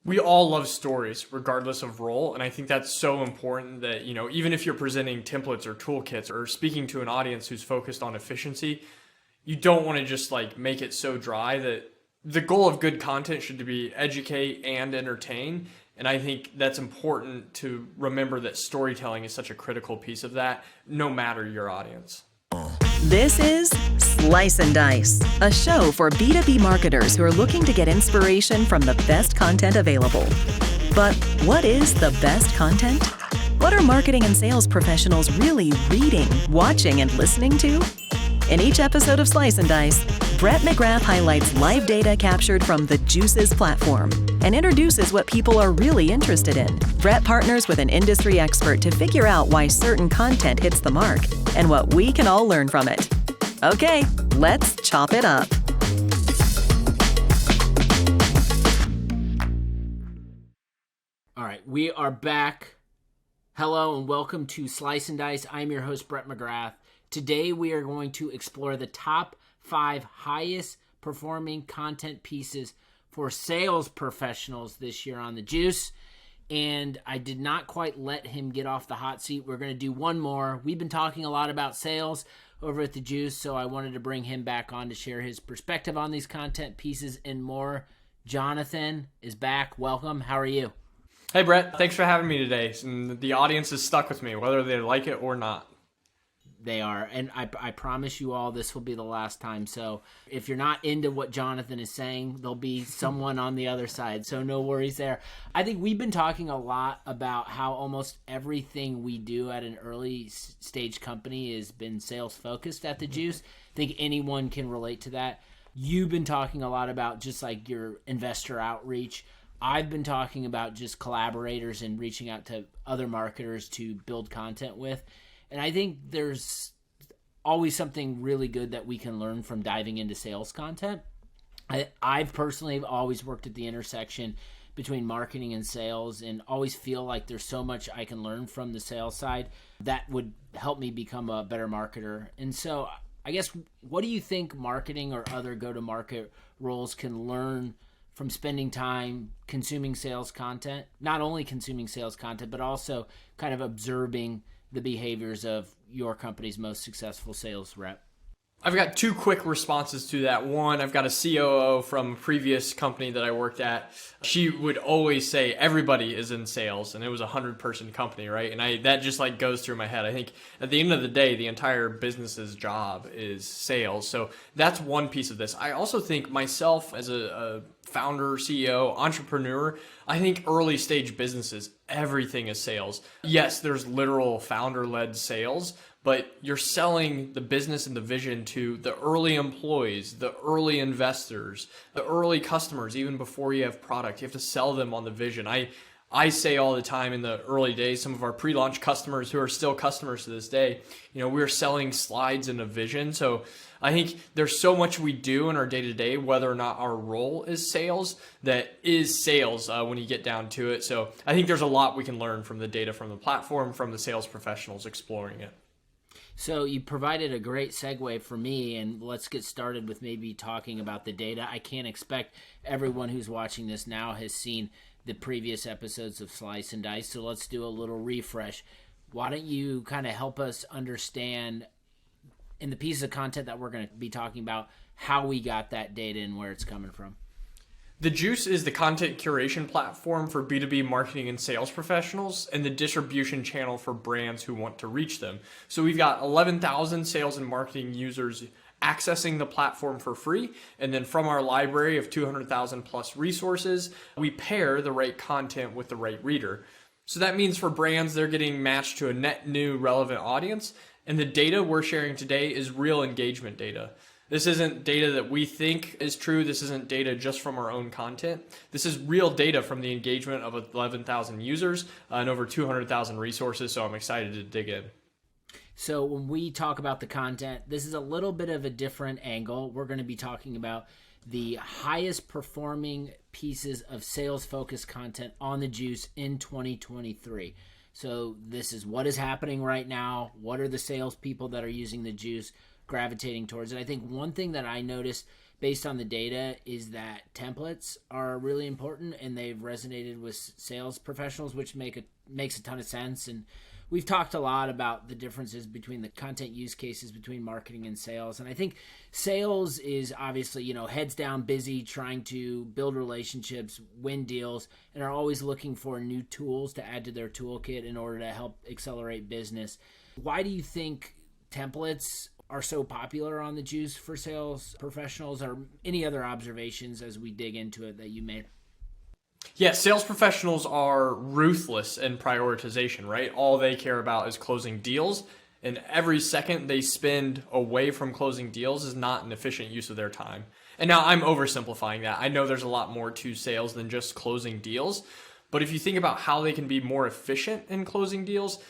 We all love stories regardless of role. And I think that's so important that, even if you're presenting templates or toolkits or speaking to an audience who's focused on efficiency, you don't want to just make it so dry. That the goal of good content should be educate and entertain. And I think that's important to remember that storytelling is such a critical piece of that, no matter your audience. This is Slice and Dice, a show for B2B marketers who are looking to get inspiration from the best content available. But what is the best content? What are marketing and sales professionals really reading, watching, and listening to? In each episode of Slice and Dice, Brett McGrath highlights live data captured from the Juices platform and introduces what people are really interested in. Brett partners with an industry expert to figure out why certain content hits the mark and what we can all learn from it. Okay, let's chop it up. All right, we are back. Hello and welcome to Slice and Dice. I'm your host, Brett McGrath. Today we are going to explore the top 5 highest performing content pieces for sales professionals this year on the Juice. And I did not quite let him get off the hot seat. We're going to do one more. We've been talking a lot about sales over at the Juice, so I wanted to bring him back on to share his perspective on these content pieces and more. Jonathan is back. Welcome. How are you? Hey, Brett. Thanks for having me today. And the audience is stuck with me, whether they like it or not. They are, and I promise you all this will be the last time. So if you're not into what Jonathan is saying, there'll be someone on the other side. So no worries there. I think we've been talking a lot about how almost everything we do at an early stage company has been sales focused at the Juice. I think anyone can relate to that. You've been talking a lot about just your investor outreach. I've been talking about just collaborators and reaching out to other marketers to build content with. And I think there's always something really good that we can learn from diving into sales content. I've personally always worked at the intersection between marketing and sales and always feel like there's so much I can learn from the sales side that would help me become a better marketer. And so I guess, what do you think marketing or other go-to-market roles can learn from spending time consuming sales content? Not only consuming sales content, but also kind of observing the behaviors of your company's most successful sales rep? I've got 2 quick responses to that. One, I've got a COO from a previous company that I worked at. She would always say everybody is in sales, and it was a 100-person company, right? And that just goes through my head. I think at the end of the day, the entire business's job is sales. So that's one piece of this. I also think myself as a founder, CEO, entrepreneur, I think early stage businesses, everything is sales. Yes, there's literal founder-led sales, but you're selling the business and the vision to the early employees, the early investors, the early customers, even before you have product. You have to sell them on the vision. I say all the time in the early days, some of our pre-launch customers who are still customers to this day, we're selling slides and a vision. So I think there's so much we do in our day-to-day, whether or not our role is sales, that is sales when you get down to it. So I think there's a lot we can learn from the data from the platform, from the sales professionals exploring it. So you provided a great segue for me, and let's get started with maybe talking about the data. I can't expect everyone who's watching this now has seen the previous episodes of Slice and Dice, so let's do a little refresh. Why don't you kind of help us understand, in the piece of content that we're going to be talking about, how we got that data and where it's coming from? The Juice is the content curation platform for B2B marketing and sales professionals and the distribution channel for brands who want to reach them. So we've got 11,000 sales and marketing users accessing the platform for free. And then from our library of 200,000 plus resources, we pair the right content with the right reader. So that means for brands, they're getting matched to a net new relevant audience. And the data we're sharing today is real engagement data. This isn't data that we think is true. This isn't data just from our own content. This is real data from the engagement of 11,000 users and over 200,000 resources. So I'm excited to dig in. So when we talk about the content, this is a little bit of a different angle. We're going to be talking about the highest performing pieces of sales-focused content on the Juice in 2023. So this is what is happening right now. What are the salespeople that are using the Juice gravitating towards it? I think one thing that I noticed based on the data is that templates are really important, and they've resonated with sales professionals, which makes a ton of sense. And we've talked a lot about the differences between the content use cases between marketing and sales. And I think sales is obviously, heads down, busy, trying to build relationships, win deals, and are always looking for new tools to add to their toolkit in order to help accelerate business. Why do you think templates are so popular on the juice for sales professionals, or any other observations as we dig into it that you made? Yeah, sales professionals are ruthless in prioritization, right? All they care about is closing deals, and every second they spend away from closing deals is not an efficient use of their time. And now I'm oversimplifying that. I know there's a lot more to sales than just closing deals, but if you think about how they can be more efficient in closing deals,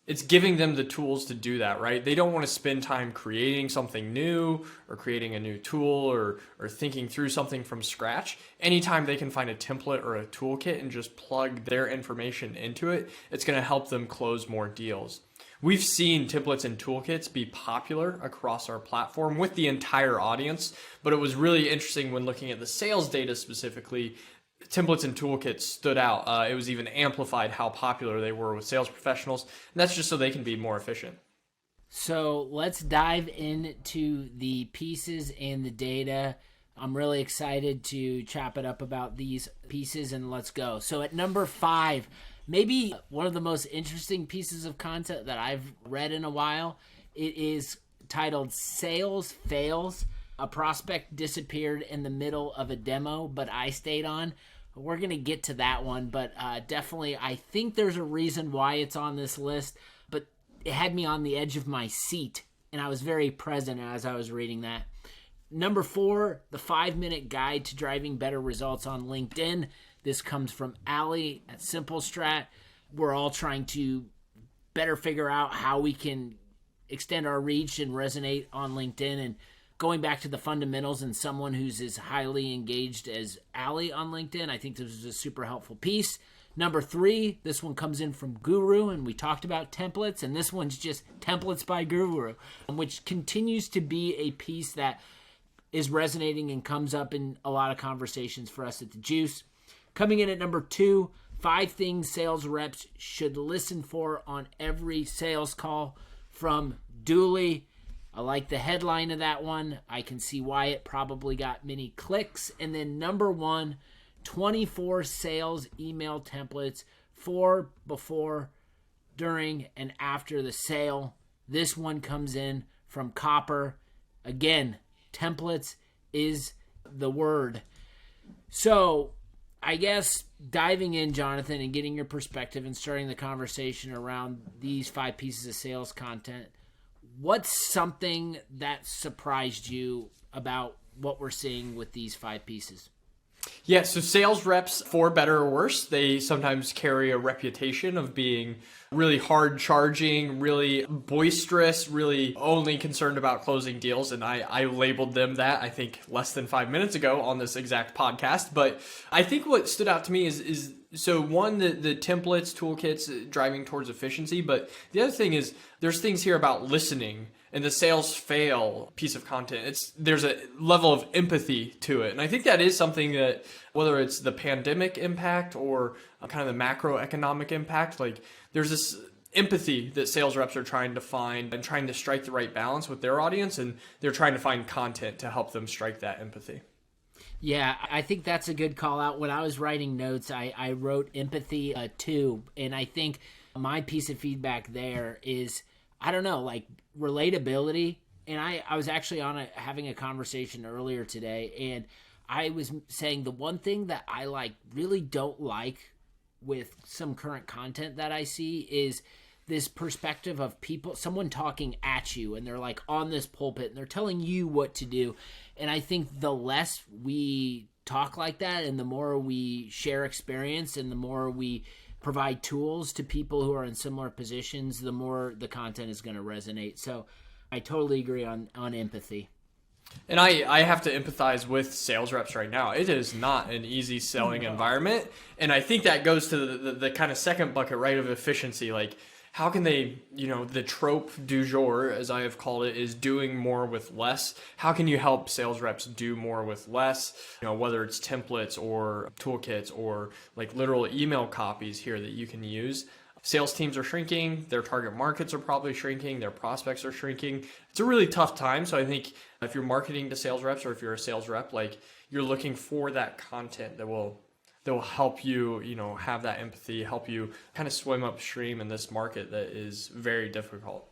it's giving them the tools to do that, right? They don't want to spend time creating something new or creating a new tool or thinking through something from scratch. Anytime they can find a template or a toolkit and just plug their information into it, it's going to help them close more deals. We've seen templates and toolkits be popular across our platform with the entire audience, but it was really interesting when looking at the sales data specifically. Templates and toolkits stood out. It was even amplified how popular they were with sales professionals. And that's just so they can be more efficient. So let's dive into the pieces and the data. I'm really excited to chop it up about these pieces, and let's go. So at number 5, maybe one of the most interesting pieces of content that I've read in a while. It is titled Sales Fails. A prospect disappeared in the middle of a demo, but I stayed on. We're going to get to that one, but definitely I think there's a reason why it's on this list, but it had me on the edge of my seat, and I was very present as I was reading that. Number 4, the 5-minute guide to driving better results on LinkedIn. This comes from Allie at Simple Strat. We're all trying to better figure out how we can extend our reach and resonate on LinkedIn, and going back to the fundamentals and someone who's as highly engaged as Allie on LinkedIn, I think this is a super helpful piece. Number 3, this one comes in from Guru, and we talked about templates, and this one's just templates by Guru, which continues to be a piece that is resonating and comes up in a lot of conversations for us at the Juice. Coming in at number 2, 5 things sales reps should listen for on every sales call from Dooley. I like the headline of that one. I can see why it probably got many clicks. And then number 1, 24 sales email templates for, before, during, and after the sale. This one comes in from Copper. Again, templates is the word. So I guess diving in, Jonathan, and getting your perspective and starting the conversation around these 5 pieces of sales content, what's something that surprised you about what we're seeing with these 5 pieces? Yeah, so sales reps, for better or worse, they sometimes carry a reputation of being really hard charging, really boisterous, really only concerned about closing deals. And I labeled them that, I think, less than 5 minutes ago on this exact podcast. But I think what stood out to me is so one, the templates, toolkits driving towards efficiency. But the other thing is there's things here about listening. And the sales fail piece of content, there's a level of empathy to it. And I think that is something that, whether it's the pandemic impact or kind of the macroeconomic impact, like there's this empathy that sales reps are trying to find and trying to strike the right balance with their audience. And they're trying to find content to help them strike that empathy. Yeah, I think that's a good call out. When I was writing notes, I wrote empathy too. And I think my piece of feedback there is, I don't know, like relatability. And I was actually having a conversation earlier today, and I was saying the one thing that I really don't like with some current content that I see is this perspective of someone talking at you, and they're like on this pulpit and they're telling you what to do. And I think the less we talk like that, and the more we share experience, and the more we provide tools to people who are in similar positions, the more the content is going to resonate. So I totally agree on empathy. And I have to empathize with sales reps right now. It is not an easy selling environment. And I think that goes to the kind of second bucket, right, of efficiency. Like, how can they, the trope du jour, as I have called it, is doing more with less. How can you help sales reps do more with less? Whether it's templates or toolkits or like literal email copies here that you can use. Sales teams are shrinking, their target markets are probably shrinking, their prospects are shrinking. It's a really tough time. So I think if you're marketing to sales reps or if you're a sales rep, like you're looking for that content that will help you, have that empathy, help you kind of swim upstream in this market that is very difficult.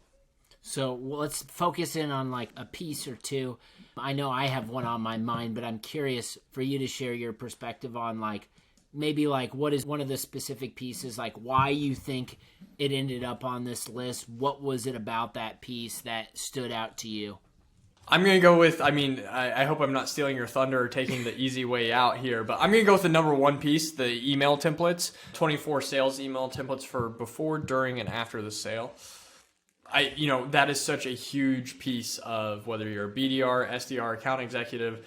So let's focus in on like a piece or two. I know I have one on my mind, but I'm curious for you to share your perspective on like, maybe like what is one of the specific pieces, like why you think it ended up on this list. What was it about that piece that stood out to you? I'm going to go with, I hope I'm not stealing your thunder or taking the easy way out here, but I'm going to go with the number one piece, the email templates, 24 sales email templates for before, during, and after the sale. That is such a huge piece of whether you're a BDR, SDR, account executive.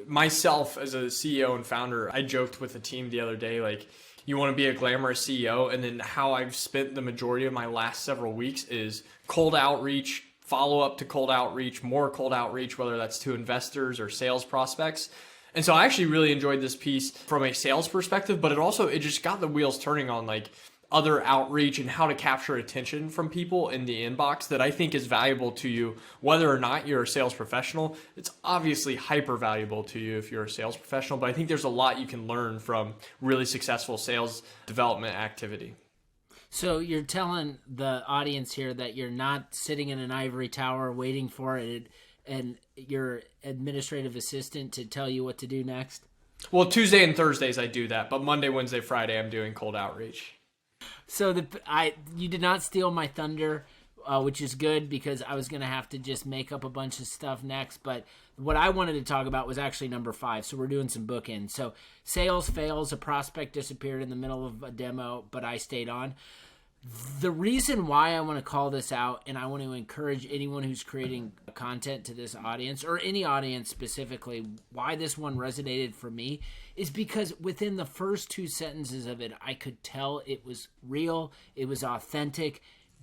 Myself as a CEO and founder, I joked with the team the other day, like, you want to be a glamorous CEO, and then how I've spent the majority of my last several weeks is cold outreach, follow up to cold outreach, more cold outreach, whether that's to investors or sales prospects. And so I actually really enjoyed this piece from a sales perspective, but it just got the wheels turning on like other outreach and how to capture attention from people in the inbox that I think is valuable to you, whether or not you're a sales professional. It's obviously hyper valuable to you if you're a sales professional, but I think there's a lot you can learn from really successful sales development activity. So you're telling the audience here that you're not sitting in an ivory tower waiting for it and your administrative assistant to tell you what to do next? Well, Tuesday and Thursdays I do that, but Monday, Wednesday, Friday I'm doing cold outreach. So you did not steal my thunder, which is good because I was going to have to just make up a bunch of stuff next. But what I wanted to talk about was actually number 5. So we're doing some bookends. So sales fails, a prospect disappeared in the middle of a demo, but I stayed on. The reason why I want to call this out, and I want to encourage anyone who's creating content to this audience, or any audience specifically, why this one resonated for me, is because within the first 2 sentences of it, I could tell it was real, it was authentic,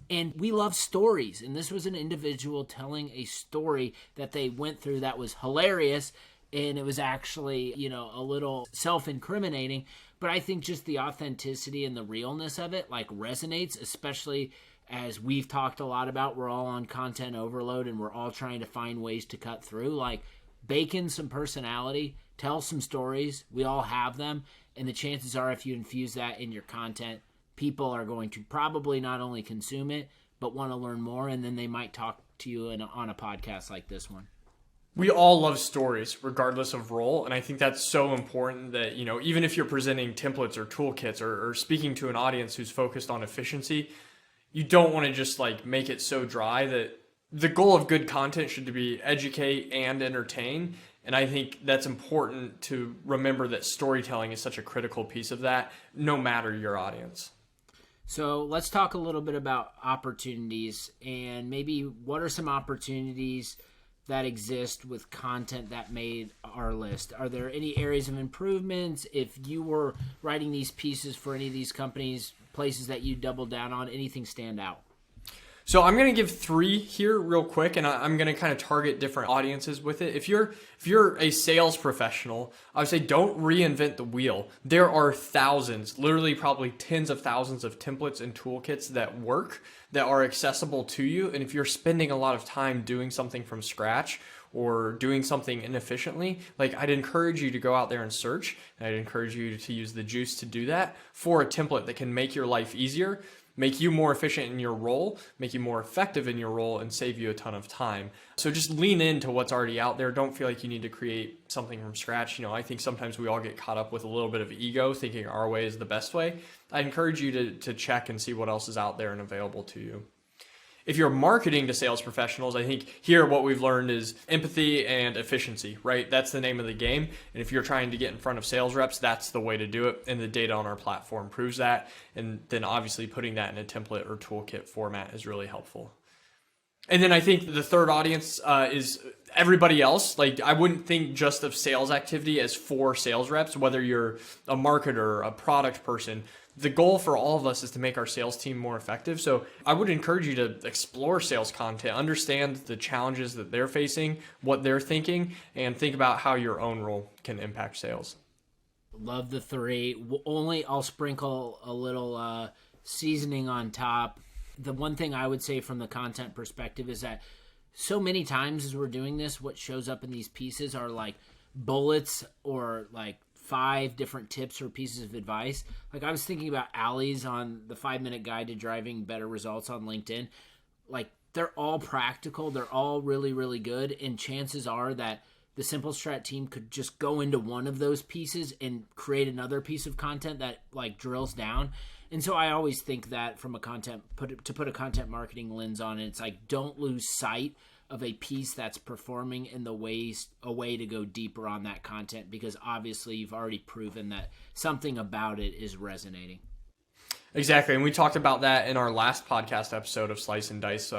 and we love stories. And this was an individual telling a story that they went through that was hilarious, and it was actually, a little self-incriminating. But I think just the authenticity and the realness of it like resonates, especially as we've talked a lot about. We're all on content overload and we're all trying to find ways to cut through. Like, bake in some personality, tell some stories. We all have them. And the chances are if you infuse that in your content, people are going to probably not only consume it, but want to learn more. And then they might talk to you on a podcast like this one. We all love stories regardless of role. And I think that's so important that, even if you're presenting templates or toolkits or speaking to an audience who's focused on efficiency, you don't want to just like make it so dry. That the goal of good content should be educate and entertain. And I think that's important to remember that storytelling is such a critical piece of that, no matter your audience. So let's talk a little bit about opportunities and maybe what are some opportunities that exist with content that made our list. Are there any areas of improvements? If you were writing these pieces for any of these companies, places that you doubled down on, anything stand out? So I'm going to give 3 here real quick, and I'm going to kind of target different audiences with it. If you're a sales professional, I would say don't reinvent the wheel. There are thousands, literally probably tens of thousands of templates and toolkits that work, that are accessible to you. And if you're spending a lot of time doing something from scratch or doing something inefficiently, like I'd encourage you to go out there and search. And I'd encourage you to use the juice to do that for a template that can make your life easier, make you more efficient in your role, make you more effective in your role, and save you a ton of time. So just lean into what's already out there. Don't feel like you need to create something from scratch. I think sometimes we all get caught up with a little bit of ego, thinking our way is the best way. I encourage you to check and see what else is out there and available to you. If you're marketing to sales professionals, I think here what we've learned is empathy and efficiency, right? That's the name of the game. And if you're trying to get in front of sales reps, that's the way to do it. And the data on our platform proves that. And then obviously putting that in a template or toolkit format is really helpful. And then I think the third audience is everybody else. Like, I wouldn't think just of sales activity as for sales reps, whether you're a marketer, a product person. The goal for all of us is to make our sales team more effective. So I would encourage you to explore sales content, understand the challenges that they're facing, what they're thinking, and think about how your own role can impact sales. Love the three. I'll sprinkle a little seasoning on top. The one thing I would say from the content perspective is that so many times as we're doing this, what shows up in these pieces are like bullets or like 5 different tips or pieces of advice. Like, I was thinking about Allie's on the 5-minute guide to driving better results on LinkedIn. Like, they're all practical. They're all really, really good. And chances are that the Simple Strat team could just go into one of those pieces and create another piece of content that like drills down. And so I always think that from a put a content marketing lens on it, it's like, don't lose sight of a piece that's performing in a way to go deeper on that content, because obviously you've already proven that something about it is resonating. Exactly. And we talked about that in our last podcast episode of Slice and Dice.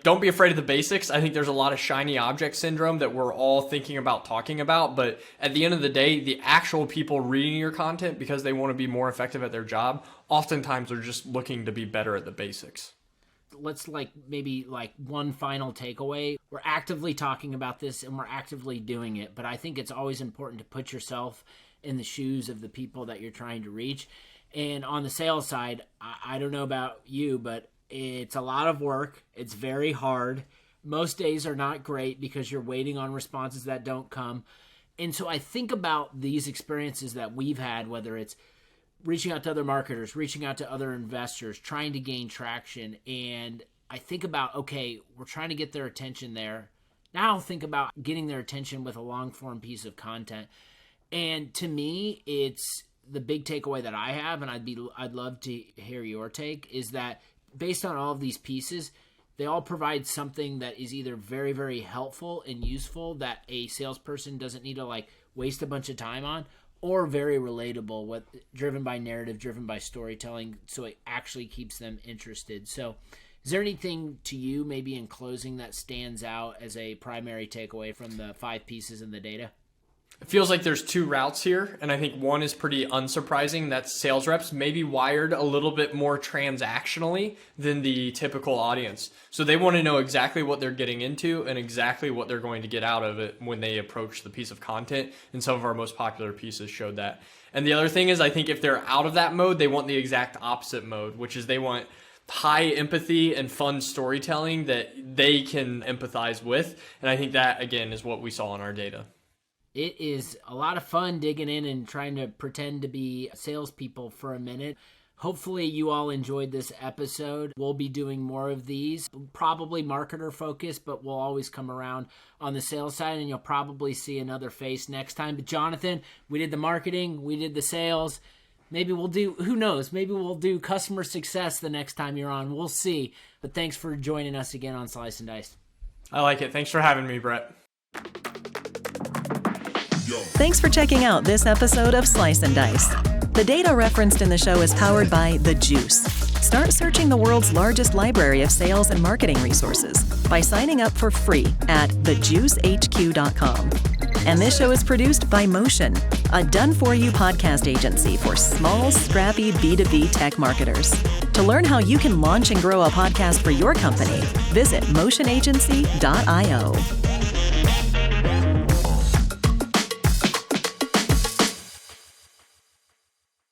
Don't be afraid of the basics. I think there's a lot of shiny object syndrome that we're all thinking about talking about. But at the end of the day, the actual people reading your content because they want to be more effective at their job, oftentimes are just looking to be better at the basics. Let's maybe one final takeaway. We're actively talking about this and we're actively doing it. But I think it's always important to put yourself in the shoes of the people that you're trying to reach. And on the sales side, I don't know about you, but it's a lot of work. It's very hard. Most days are not great because you're waiting on responses that don't come. And so I think about these experiences that we've had, whether it's reaching out to other marketers, reaching out to other investors, trying to gain traction. And I think about, okay, we're trying to get their attention there. Now I'll think about getting their attention with a long form piece of content. And to me, it's the big takeaway that I have, and I'd love to hear your take, is that based on all of these pieces, they all provide something that is either very, very helpful and useful that a salesperson doesn't need to waste a bunch of time on, or very relatable, driven by narrative, driven by storytelling, so it actually keeps them interested. So is there anything to you maybe in closing that stands out as a primary takeaway from the 5 pieces in the data? It feels like there's 2 routes here, and I think one is pretty unsurprising. That's sales reps maybe wired a little bit more transactionally than the typical audience. So they want to know exactly what they're getting into and exactly what they're going to get out of it when they approach the piece of content, and some of our most popular pieces showed that. And the other thing is, I think if they're out of that mode, they want the exact opposite mode, which is they want high empathy and fun storytelling that they can empathize with. And I think that, again, is what we saw in our data. It is a lot of fun digging in and trying to pretend to be salespeople for a minute. Hopefully you all enjoyed this episode. We'll be doing more of these, probably marketer focused, but we'll always come around on the sales side, and you'll probably see another face next time. But Jonathan, we did the marketing, we did the sales. Maybe we'll do, who knows, maybe we'll do customer success the next time you're on. We'll see. But thanks for joining us again on Slice and Dice. I like it. Thanks for having me, Brett. Thanks for checking out this episode of Slice and Dice. The data referenced in the show is powered by The Juice. Start searching the world's largest library of sales and marketing resources by signing up for free at thejuicehq.com. And this show is produced by Motion, a done-for-you podcast agency for small, scrappy B2B tech marketers. To learn how you can launch and grow a podcast for your company, visit motionagency.io.